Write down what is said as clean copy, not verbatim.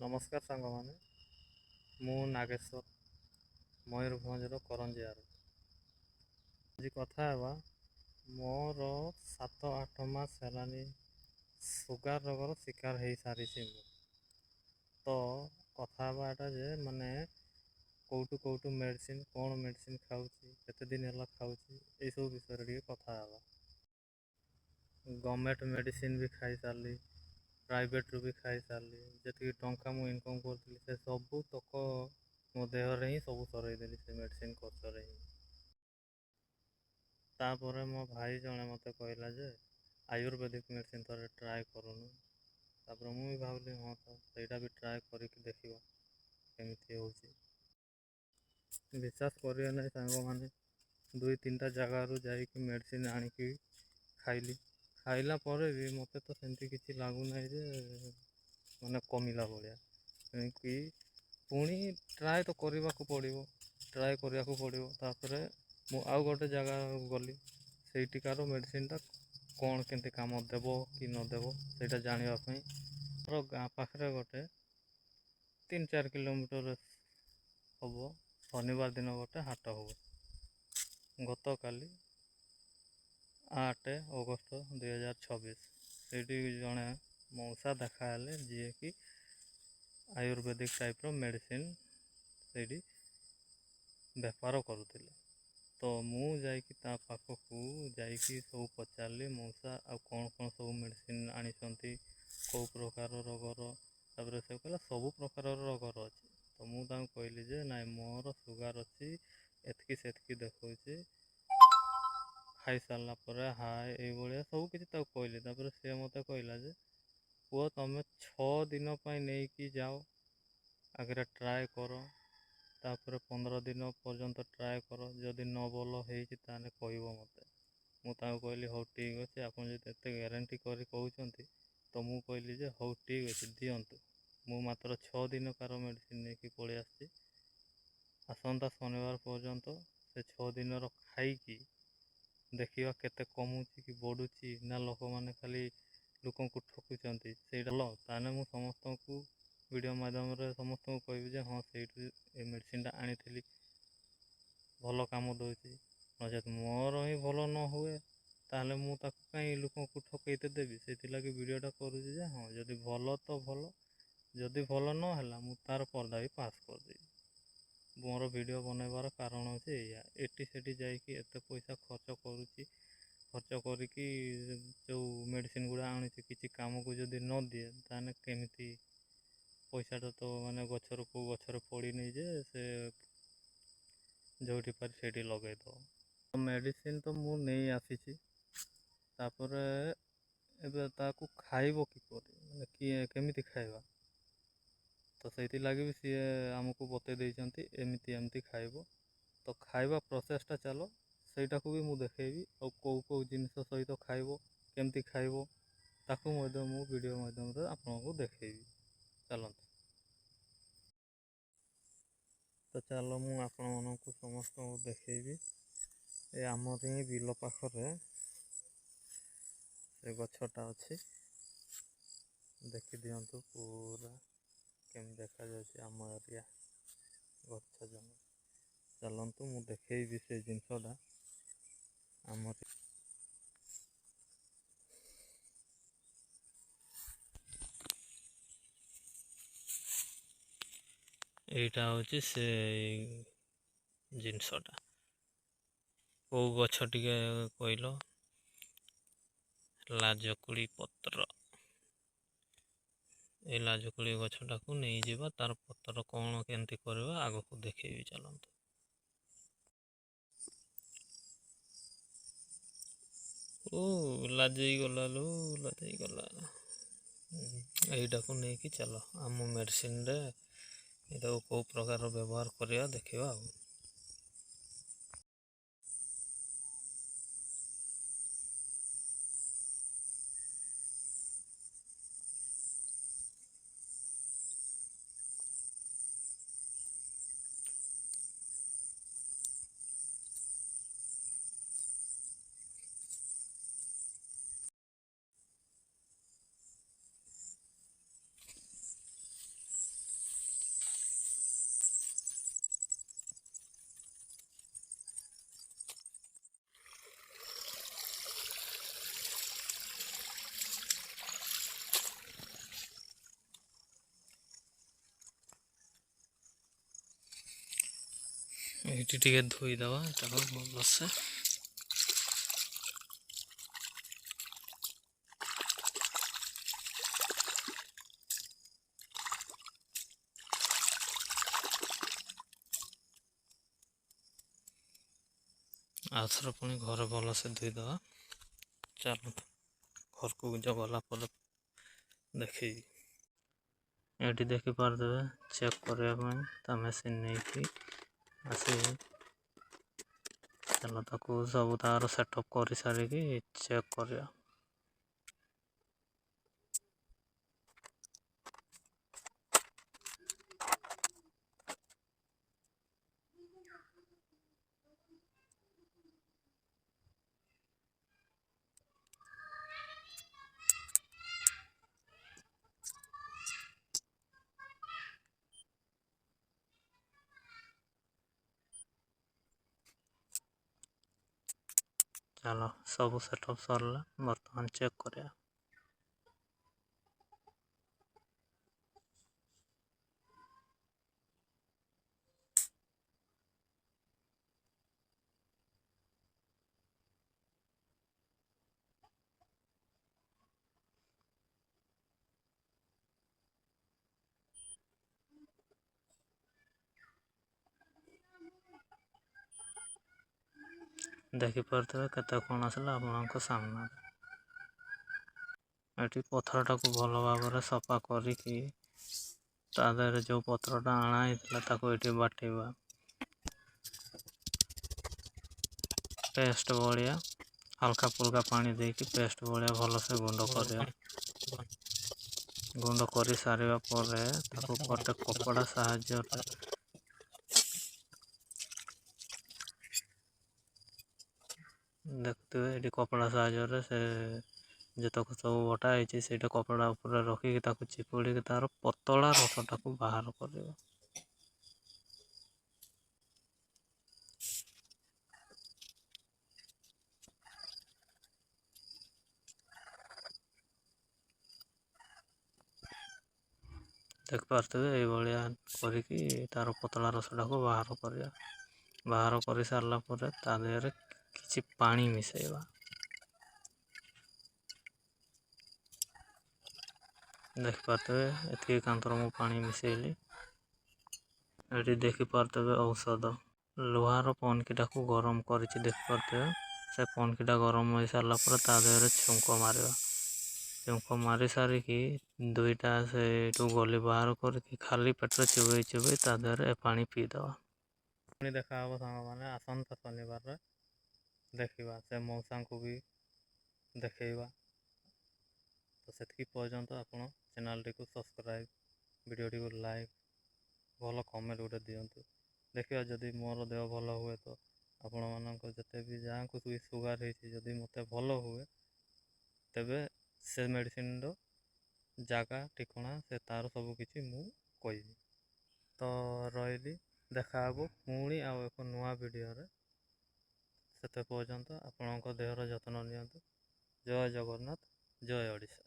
ନମସ୍କାର ସାଙ୍ଗମାନେ, ମୁଁ ନାଗେଶ୍ୱର ମୟୂରଭଞ୍ଜର କରଞ୍ଜିଆରୁ। ଆଜି କଥା ହେବା ମୋର 7-8 ମାସ ହେଲାନି ସୁଗାର ରୋଗର ଶିକାର ହେଇସାରିଛି ମୁଁ। ତ କଥା ହେବା ଏଟା ଯେ କୋଉଠୁ ମେଡ଼ିସିନ, କ'ଣ ମେଡ଼ିସିନ ଖାଉଛି, କେତେ ଦିନ ହେଲା ଖାଉଛି, ଏଇସବୁ ବିଷୟରେ ଟିକେ କଥା ହେବା। ଗଭର୍ଣ୍ଣମେଣ୍ଟ ମେଡ଼ିସିନ ବି ଖାଇସାରିଲି, ପ୍ରାଇଭେଟରୁ ବି ଖାଇସାରିଲି। ଯେତିକି ଟଙ୍କା ମୁଁ ଇନକମ୍ କରୁଥିଲି ସେ ସବୁ ତକ ମୋ ଦେହରେ ହିଁ ସବୁ ସରେଇଦେଲି ସେ ମେଡ଼ିସିନ ଖର୍ଚ୍ଚରେ ହିଁ। ତାପରେ ମୋ ଭାଇ ଜଣେ ମୋତେ କହିଲା ଯେ ଆୟୁର୍ବେଦିକ ମେଡ଼ିସିନ ଥରେ ଟ୍ରାଏ କରୁନୁ। ତାପରେ ମୁଁ ବି ଭାବିଲି ହଁ ତ ସେଇଟା ବି ଟ୍ରାଏ କରିକି ଦେଖିବା କେମିତି ହେଉଛି। ବିଶ୍ୱାସ କରିବେ ନାହିଁ ସାଙ୍ଗମାନେ, 2-3ଟା ଜାଗାରୁ ଯାଇକି ମେଡ଼ିସିନ ଆଣିକି ଖାଇଲି। ଖାଇଲା ପରେ ବି ମୋତେ ତ ସେମିତି କିଛି ଲାଗୁନାହିଁ ଯେ କମିଲା ଭଳିଆ। କାହିଁକି ପୁଣି ଟ୍ରାଏ ତ କରିବାକୁ ପଡ଼ିବ। ତାପରେ ମୁଁ ଆଉ ଗୋଟେ ଜାଗାକୁ ଗଲି, ସେଇଠିକାର ମେଡ଼ିସିନଟା କ'ଣ କେମିତି କାମ ଦେବ କି ନ ଦେବ ସେଇଟା ଜାଣିବା ପାଇଁ। ଆମର ଗାଁ ପାଖରେ ଗୋଟେ 3-4 କିଲୋମିଟର ହେବ, ଶନିବାର ଦିନ ଗୋଟେ ହାଟ ହେବ। ଗତକାଲି 8 ଅଗଷ୍ଟ 2026 ସେଇଠି ଜଣେ ମଉସା ଦେଖା ହେଲେ, ଯିଏକି ଆୟୁର୍ବେଦିକ ଟାଇପ୍ର ମେଡ଼ିସିନ ସେଇଠି ବେପାର କରୁଥିଲେ। ତ ମୁଁ ଯାଇକି ତା ପାଖକୁ ଯାଇକି ସବୁ ପଚାରିଲି, ମଉସା ଆଉ କ'ଣ ସବୁ ମେଡ଼ିସିନ ଆଣିଛନ୍ତି, କେଉଁ ପ୍ରକାର ରୋଗର। ତାପରେ ସେ କହିଲା ସବୁ ପ୍ରକାରର ରୋଗର ଅଛି। ତ ମୁଁ ତାଙ୍କୁ କହିଲି ଯେ ନାଇଁ, ମୋର ସୁଗାର ଅଛି, ଏତିକି ସେତିକି ଦେଖାଉଛି, ଖାଇସାରିଲା ପରେ ହାଏ ଏଇଭଳିଆ ସବୁ କିଛି ତାକୁ କହିଲି। ତାପରେ ସେ ମୋତେ କହିଲା ଯେ ପୁଅ, ତୁମେ 6 ଦିନ ପାଇଁ ନେଇକି ଯାଅ, ଆଗରେ ଟ୍ରାଏ କର, ତାପରେ 15 ଦିନ ପର୍ଯ୍ୟନ୍ତ ଟ୍ରାଏ କର। ଯଦି ନ ଭଲ ହେଇଛି ତାହେଲେ କହିବ ମୋତେ। ମୁଁ ତାଙ୍କୁ କହିଲି ହଉ ଠିକ୍ ଅଛି, ଆପଣ ଯଦି ଏତେ ଗ୍ୟାରେଣ୍ଟି କରି କହୁଛନ୍ତି ତ ମୁଁ କହିଲି ଯେ ହଉ ଠିକ୍ ଅଛି, ଦିଅନ୍ତୁ। ମୁଁ ମାତ୍ର 6 ଦିନକାର ମେଡ଼ିସିନ ନେଇକି ପଳେଇ ଆସିଛି। ଆସନ୍ତା ଶନିବାର ପର୍ଯ୍ୟନ୍ତ ସେ 6 ଦିନର ଖାଇକି ଦେଖିବା କେତେ କମୁଛି କି ବଢ଼ୁଛି, ନା ଲୋକମାନେ ଖାଲି ଲୋକଙ୍କୁ ଠକୁଛନ୍ତି ସେଇଟା ତାହେଲେ ମୁଁ ସମସ୍ତଙ୍କୁ ଭିଡ଼ିଓ ମାଧ୍ୟମରେ ସମସ୍ତଙ୍କୁ କହିବି ଯେ ହଁ, ସେଇଠୁ ଏ ମେଡ଼ିସିନଟା ଆଣିଥିଲି, ଭଲ କାମ ଦେଉଛି। ନଚେତ୍ ମୋର ହିଁ ଭଲ ନ ହୁଏ ତାହେଲେ ମୁଁ ତାକୁ କାହିଁ ଲୋକଙ୍କୁ ଠକେଇତେ ଦେବି। ସେଥିଲାଗି ଭିଡ଼ିଓଟା କରୁଛି ଯେ ହଁ, ଯଦି ଭଲ ତ ଭଲ, ଯଦି ଭଲ ନ ହେଲା ମୁଁ ତାର ପର୍ଦା ବି ପାସ୍ କରିଦେବି। ମୋର ଭିଡ଼ିଓ ବନେଇବାର କାରଣ ହେଉଛି ଏଇଆ। ଏଠି ସେଠି ଯାଇକି ଏତେ ପଇସା ଖର୍ଚ୍ଚ କରିକି ଯେଉଁ ମେଡ଼ିସିନ ଗୁଡ଼ା ଆଣୁଛି, କିଛି କାମକୁ ଯଦି ନ ଦିଏ ତାହେଲେ କେମିତି? ପଇସାଟା ତ କେଉଁ ଗଛରେ ପଡ଼ିନି ଯେ ସେ ଯେଉଁଠି ପାରି ସେଇଠି ଲଗେଇଦେବ। ମେଡ଼ିସିନ ତ ମୁଁ ନେଇ ଆସିଛି, ତାପରେ ଏବେ ତାକୁ ଖାଇବ କିପରି, କେମିତି ଖାଇବା? ତ ସେଇଥିଲାଗି ବି ସିଏ ଆମକୁ ବତେଇ ଦେଇଛନ୍ତି ଏମିତି ଖାଇବ। ତ ଖାଇବା ପ୍ରୋସେସଟା ଚାଲ, ସେଇଟାକୁ ବି ମୁଁ ଦେଖେଇବି। ଆଉ କେଉଁ ଜିନିଷ ସହିତ ଖାଇବ, କେମିତି ଖାଇବ, ତାକୁ ମଧ୍ୟ ମୁଁ ଭିଡ଼ିଓ ମାଧ୍ୟମରେ ଆପଣଙ୍କୁ ଦେଖେଇବି। ଚାଲନ୍ତୁ। ତ ଚାଲ ମୁଁ ଆପଣମାନଙ୍କୁ ସମସ୍ତଙ୍କୁ ଦେଖେଇବି। ଏ ଆମର ହିଁ ବିଲ ପାଖରେ ସେ ଗଛଟା ଅଛି, ଦେଖିଦିଅନ୍ତୁ ପୁରା କେମିତି ଦେଖାଯାଉଛି ଆମ ଏରିଆ ଗଛ ଜମି। ଚାଲନ୍ତୁ ମୁଁ ଦେଖେଇବି ସେ ଜିନିଷଟା ଆମର। ଏଇଟା ହେଉଛି ସେ ଜିନିଷଟା। କେଉଁ ଗଛ ଟିକେ କହିଲ? ଲାଜକୁଳି ପତ୍ର। ଏ ଲାଜକୁଳି ଗଛଟାକୁ ନେଇଯିବା, ତାର ପତ୍ର କ'ଣ କେମିତି କରିବା ଆଗକୁ ଦେଖେଇବି, ଚାଲନ୍ତୁ। ଲାଜେଇଗଲା ଲାଜେଇଗଲା। ଏଇଟାକୁ ନେଇକି ଚାଲ ଆମ ମେଡ଼ିସିନରେ ଏଇଟାକୁ କେଉଁ ପ୍ରକାର ବ୍ୟବହାର କରିବା ଦେଖିବା ଆଉ। ଏଇଠି ଟିକେ ଧୋଇଦେବା ଏଟାକୁ ଭଲସେ। ଆଉଥରେ ପୁଣି ଘରେ ଭଲସେ ଧୋଇଦେବା। ଚାଲ ଘରକୁ ଗଲା ପରେ ଦେଖେଇବି। ଏଠି ଦେଖିପାରୁଥିବେ ଚେକ୍ କରିବା ପାଇଁ ତା ମେସିନ୍ ନେଇକି ଆସିବି। ଚାଲ ତାକୁ ସବୁ ତାର ସେଟଅପ୍ କରିସାରିକି ଚେକ୍ କରିବା। ଚାଲ ସବୁ ସେଟଅପ୍ ସରିଲା, ବର୍ତ୍ତମାନ ଚେକ୍ କରିବା। ଦେଖିପାରୁଥିବେ କେତେ କଣ ଆସିଲା ଆପଣଙ୍କ ସାମ୍ନାରେ। ଏଠି ପଥରଟାକୁ ଭଲ ଭାବରେ ସଫା କରିକି ତା ଦେହରେ ଯେଉଁ ପଥରଟା ଅଣା ହେଇଥିଲା ତାକୁ ଏଠି ବାଟିବା। ପେଷ୍ଟ ଭଳିଆ ହାଲକା ଫୁଲକା ପାଣି ଦେଇକି ପେଷ୍ଟ ଭଳିଆ ଭଲସେ ଗୁଣ୍ଡ କରିବା। ଗୁଣ୍ଡ କରି ସାରିବା ପରେ ତାକୁ ଗୋଟେ କପଡ଼ା ସାହାଯ୍ୟରେ ଦେଖୁଥିବେ ଏଠି କପଡ଼ା ସାହାଯ୍ୟରେ ସେ ଯେତକ ସବୁ ବଟା ହେଇଛି ସେଇଟା କପଡ଼ା ଉପରେ ରଖିକି ତାକୁ ଚିପୁଡ଼ିକି ତାର ପତଳା ରସଟାକୁ ବାହାର କରିବା। ଦେଖିପାରୁଥିବେ ଏଇଭଳିଆ କରିକି ତାର ପତଳା ରସଟାକୁ ବାହାର କରିବା। ବାହାର କରି ସାରିଲା ପରେ ତା ଦେହରେ କିଛି ପାଣି ମିଶାଇବା। ଦେଖିପାରୁଥିବେ ଏତିକି କାନ୍ତର ମୁଁ ପାଣି ମିଶାଇଲି। ଏଠି ଦେଖିପାରୁଥିବେ ଔଷଧ ଲୁହାର ପନକିଟାକୁ ଗରମ କରିଛି। ଦେଖିପାରୁଥିବେ ସେ ପନକିଟା ଗରମ ହୋଇସାରିଲା ପରେ ତା ଦେହରେ ଛୁଙ୍କ ମାରିବା। ଛୁଙ୍କ ମାରି ସାରିକି ଦୁଇଟା ସେଇଠୁ ଗଲି ବାହାର କରିକି ଖାଲି ପେଟରେ ଚୋବେଇ ଚୋବେଇ ତା ଦେହରେ ଏ ପାଣି ପିଇଦେବା। ପୁଣି ଦେଖା ହେବ ସାଙ୍ଗମାନେ ଆସନ୍ତା ଶନିବାରରେ। ଦେଖିବା ସେ ମଉସାଙ୍କୁ ବି ଦେଖେଇବା। ତ ସେତିକି ପର୍ଯ୍ୟନ୍ତ ଆପଣ ଚ୍ୟାନେଲଟିକୁ ସବସ୍କ୍ରାଇବ୍, ଭିଡ଼ିଓଟିକୁ ଲାଇକ୍, ଭଲ କମେଣ୍ଟ ଗୋଟେ ଦିଅନ୍ତୁ। ଦେଖିବା ଯଦି ମୋର ଦେହ ଭଲ ହୁଏ ତ ଆପଣମାନଙ୍କ ଯେତେ ବି ଯାହାଙ୍କୁ ବି ସୁଗାର ହେଇଛି ଯଦି ମୋତେ ଭଲ ହୁଏ ତେବେ ସେ ମେଡ଼ିସିନର ଜାଗା ଠିକଣା ସେ ତାର ସବୁ କିଛି ମୁଁ କହିବି। ତ ରହିଲି, ଦେଖାହେବ ପୁଣି ଆଉ ଏକ ନୂଆ ଭିଡ଼ିଓରେ। ସେତେ ପର୍ଯ୍ୟନ୍ତ ଆପଣଙ୍କ ଦେହର ଯତ୍ନ ନିଅନ୍ତୁ। ଜୟ ଜଗନ୍ନାଥ, ଜୟ ଓଡ଼ିଶା।